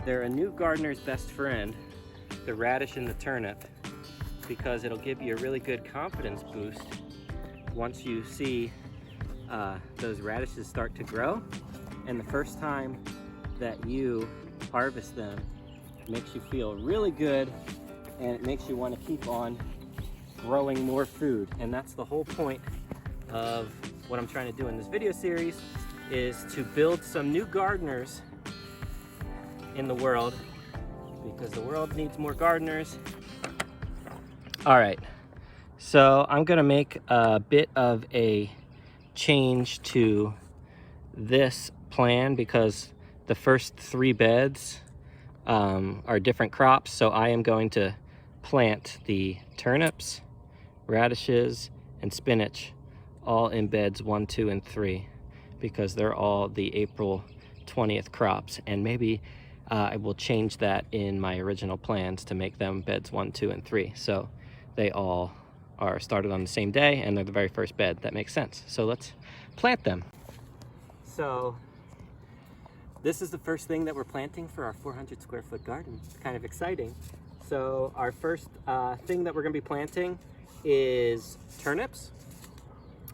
They're a new gardener's best friend, the radish and the turnip, because it'll give you a really good confidence boost once you see those radishes start to grow. And the first time that you harvest them, it makes you feel really good, and it makes you want to keep on growing more food. And that's the whole point of what I'm trying to do in this video series, is to build some new gardeners in the world, because the world needs more gardeners. All right, so I'm gonna make a bit of a change to this plan because the first 3 beds are different crops. So I am going to plant the turnips, radishes, and spinach all in beds 1, 2, and 3, because they're all the April 20th crops. And maybe I will change that in my original plans to make them beds 1, 2, and 3. So they all are started on the same day and they're the very first bed. That makes sense. So let's plant them. So this is the first thing that we're planting for our 400 square foot garden. It's kind of exciting. So our first thing that we're gonna be planting is turnips.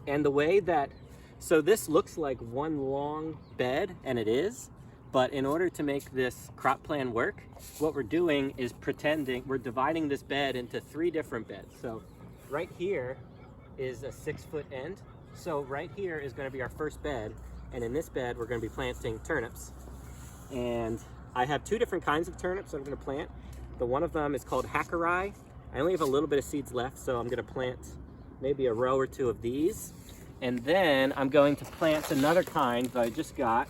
And the way that, so this looks like one long bed, and it is, but in order to make this crop plan work, what we're doing is pretending we're dividing this bed into 3 different beds. So right here is a 6-foot end. So right here is gonna be our first bed, and in this bed we're gonna be planting turnips. And I have 2 different kinds of turnips that I'm gonna plant. The one of them is called Hackeri. I only have a little bit of seeds left, so I'm gonna plant maybe a row or 2 of these. And then I'm going to plant another kind that I just got.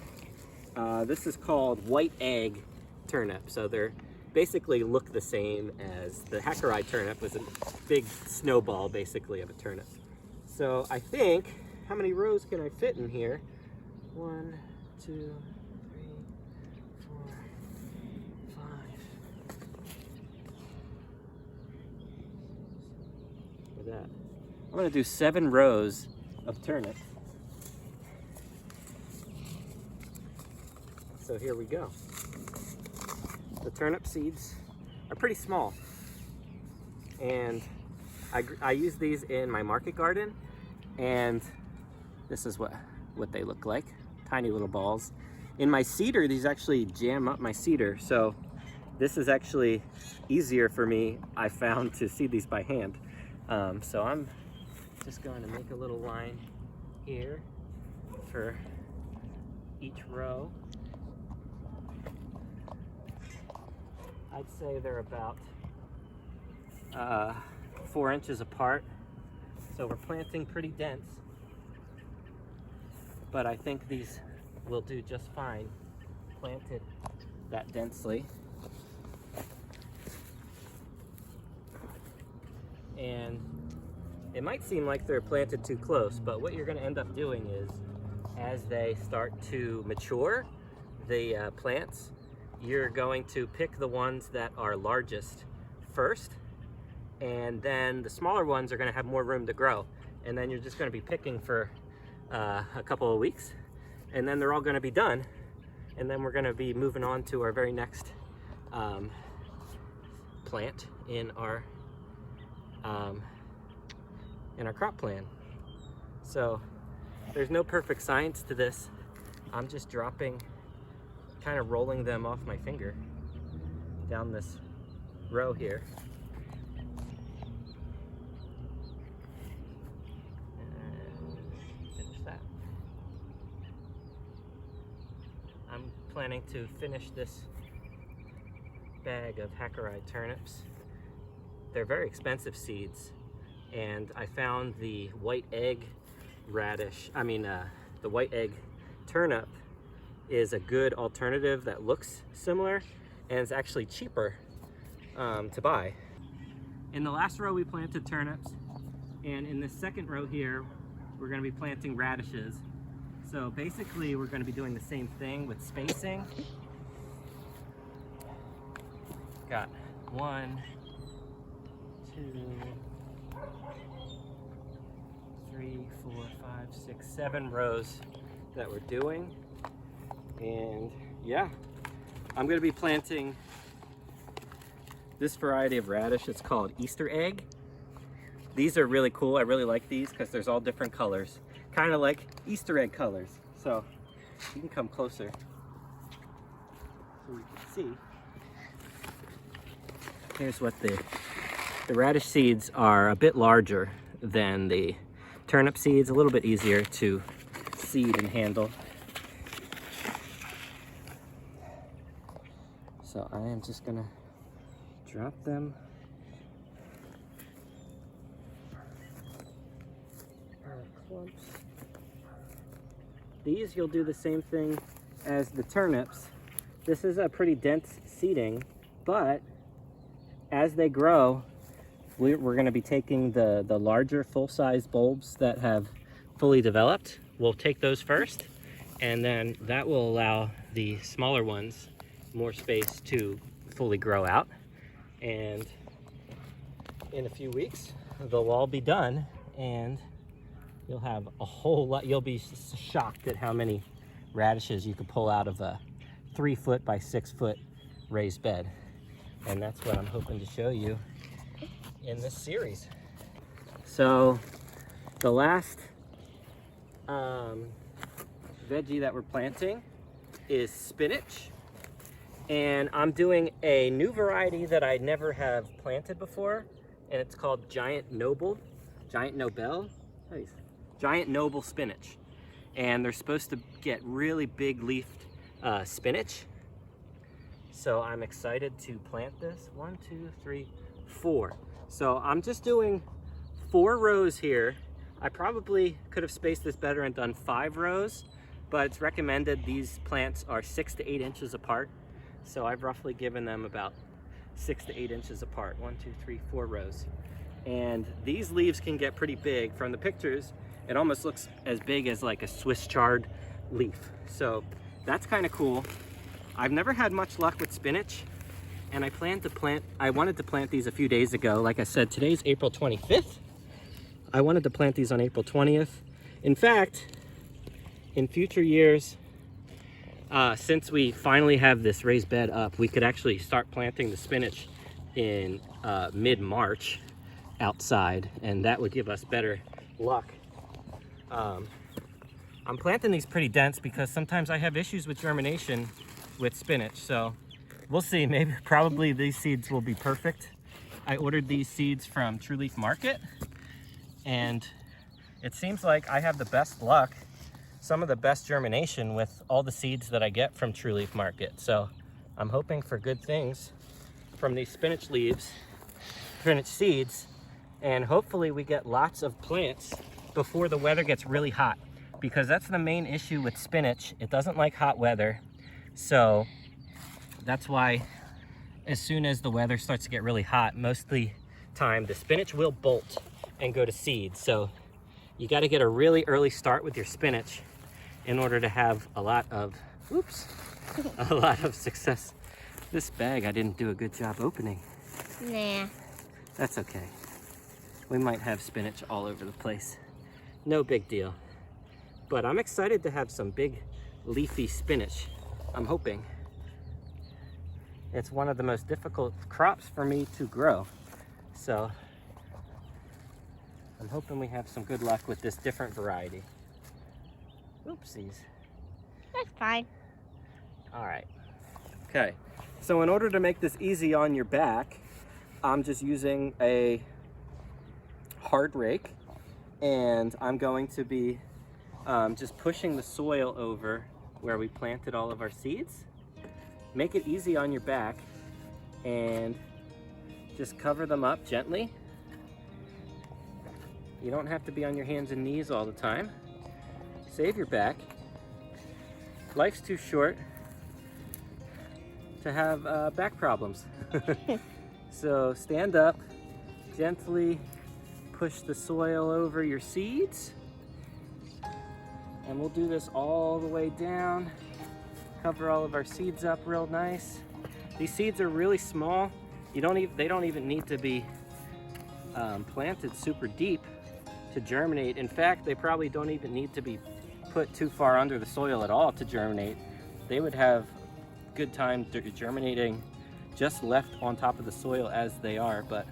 This is called white egg turnip. So they're basically look the same as the Hackeri turnip, was a big snowball basically of a turnip. So I think, how many rows can I fit in here? 1, 2, 3, 4, 5. Look at that. I'm gonna do 7 rows of turnips. So here we go. The turnip seeds are pretty small, and I use these in my market garden, and this is what they look like, tiny little balls. In my cedar, these actually jam up my cedar, so this is actually easier for me, I found, to seed these by hand. So I'm just going to make a little line here for each row. I'd say they're about 4 inches apart. So we're planting pretty dense, but I think these will do just fine planted that densely. And it might seem like they're planted too close, but what you're going to end up doing is, as they start to mature, the plants, you're going to pick the ones that are largest first, and then the smaller ones are going to have more room to grow. And then you're just going to be picking for a couple of weeks, and then they're all going to be done. And then we're going to be moving on to our very next plant in our crop plan. So there's no perfect science to this. I'm just dropping, kind of rolling them off my finger down this row here. And finish that. I'm planning to finish this bag of Hackeri turnips. They're very expensive seeds, and I found the white egg radish, the white egg turnip is a good alternative that looks similar, and it's actually cheaper to buy. In the last row we planted turnips, and in this second row here we're going to be planting radishes. So basically we're going to be doing the same thing with spacing. Got 1, 2, 3, 4, 5, 6, 7 rows that we're doing. And yeah, I'm going to be planting this variety of radish. It's called Easter egg. These are really cool. I really like these because there's all different colors, kind of like Easter egg colors. So you can come closer so you can see. Here's what the radish seeds are a bit larger than the turnip seeds, a little bit easier to seed and handle. So I am just gonna drop them clumps. These you'll do the same thing as the turnips. This is a pretty dense seeding, but as they grow, we're going to be taking the larger full-size bulbs that have fully developed. We'll take those first, and then that will allow the smaller ones more space to fully grow out. And in a few weeks, they'll all be done, and you'll have a whole lot. You'll be shocked at how many radishes you could pull out of a 3-foot by 6-foot raised bed. And that's what I'm hoping to show you in this series. So the last veggie that we're planting is spinach. And I'm doing a new variety that I never have planted before, and it's called Giant Noble spinach. And they're supposed to get really big leafed spinach. So I'm excited to plant this. 1, 2, 3, 4. So I'm just doing 4 rows here. I probably could have spaced this better and done 5 rows, but it's recommended these plants are 6 to 8 inches apart. So I've roughly given them about 6 to 8 inches apart. 1, 2, 3, 4 rows. And these leaves can get pretty big. From the pictures, it almost looks as big as like a Swiss chard leaf. So that's kind of cool. I've never had much luck with spinach, and I wanted to plant these a few days ago. Like I said, today's April 25th. I wanted to plant these on April 20th. In fact, in future years, since we finally have this raised bed up, we could actually start planting the spinach in mid-March outside, and that would give us better luck. I'm planting these pretty dense because sometimes I have issues with germination with spinach, so we'll see. Probably these seeds will be perfect. I ordered these seeds from True Leaf Market, and it seems like I have the best luck, some of the best germination with all the seeds that I get from True Leaf Market. So I'm hoping for good things from these spinach seeds, and hopefully we get lots of plants before the weather gets really hot, because that's the main issue with spinach. It doesn't like hot weather. So that's why as soon as the weather starts to get really hot, most of the time the spinach will bolt and go to seed. So you got to get a really early start with your spinach in order to have a lot of success. This bag I didn't do a good job opening. Nah. That's okay. We might have spinach all over the place. No big deal. But I'm excited to have some big leafy spinach. I'm hoping. It's one of the most difficult crops for me to grow. So I'm hoping we have some good luck with this different variety. Oopsies. That's fine. All right. Okay. So in order to make this easy on your back, I'm just using a hard rake, and I'm going to be just pushing the soil over where we planted all of our seeds. Make it easy on your back and just cover them up gently. You don't have to be on your hands and knees all the time. Save your back. Life's too short to have back problems. So stand up, gently push the soil over your seeds. And we'll do this all the way down. Cover all of our seeds up real nice. These seeds are really small. They don't even need to be planted super deep to germinate. In fact, they probably don't even need to be put too far under the soil at all to germinate. They would have good time germinating just left on top of the soil as they are, but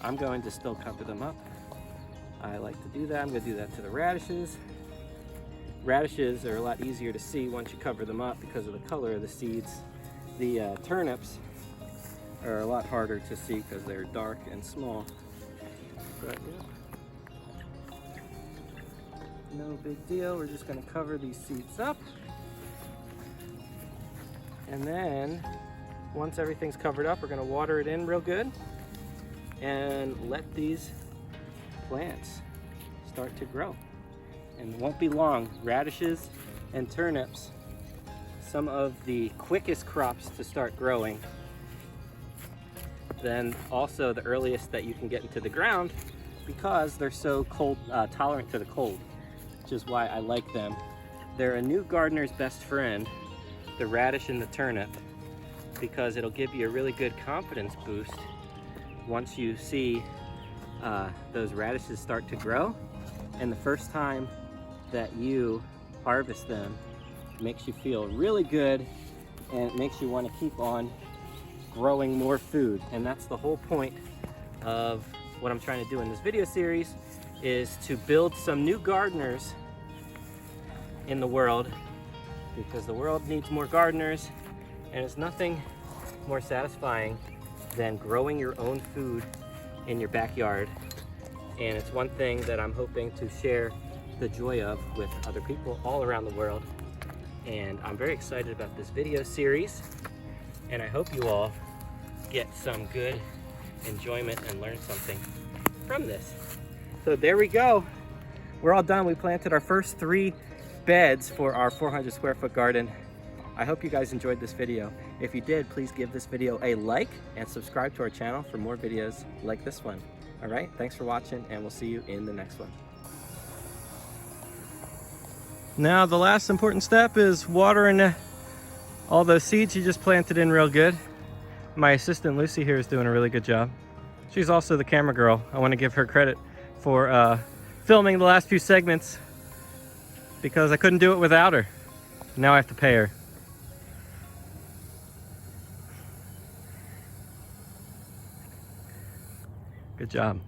I'm going to still cover them up. I like to do that. I'm going to do that to the radishes. Radishes are a lot easier to see once you cover them up because of the color of the seeds. The turnips are a lot harder to see because they're dark and small. But yeah, no big deal. We're just going to cover these seeds up. And then once everything's covered up, we're going to water it in real good and let these plants start to grow. And it won't be long. Radishes and turnips, some of the quickest crops to start growing, then also the earliest that you can get into the ground because they're so cold tolerant to the cold, which is why I like them. They're a new gardener's best friend, the radish and the turnip, because it'll give you a really good confidence boost once you see those radishes start to grow. And the first time that you harvest them, it makes you feel really good and it makes you want to keep on growing more food. And that's the whole point of what I'm trying to do in this video series, is to build some new gardeners in the world, because the world needs more gardeners, and it's nothing more satisfying than growing your own food in your backyard. And it's one thing that I'm hoping to share the joy of with other people all around the world. And I'm very excited about this video series, and I hope you all get some good enjoyment and learn something from this. So there we go. We're all done. We planted our first 3 beds for our 400 square foot garden. I hope you guys enjoyed this video. If you did, please give this video a like and subscribe to our channel for more videos like this one. All right, thanks for watching, and we'll see you in the next one. Now the last important step is watering all those seeds you just planted in real good. My assistant Lucy here is doing a really good job. She's also the camera girl. I want to give her credit for filming the last few segments because I couldn't do it without her. Now I have to pay her. Good job.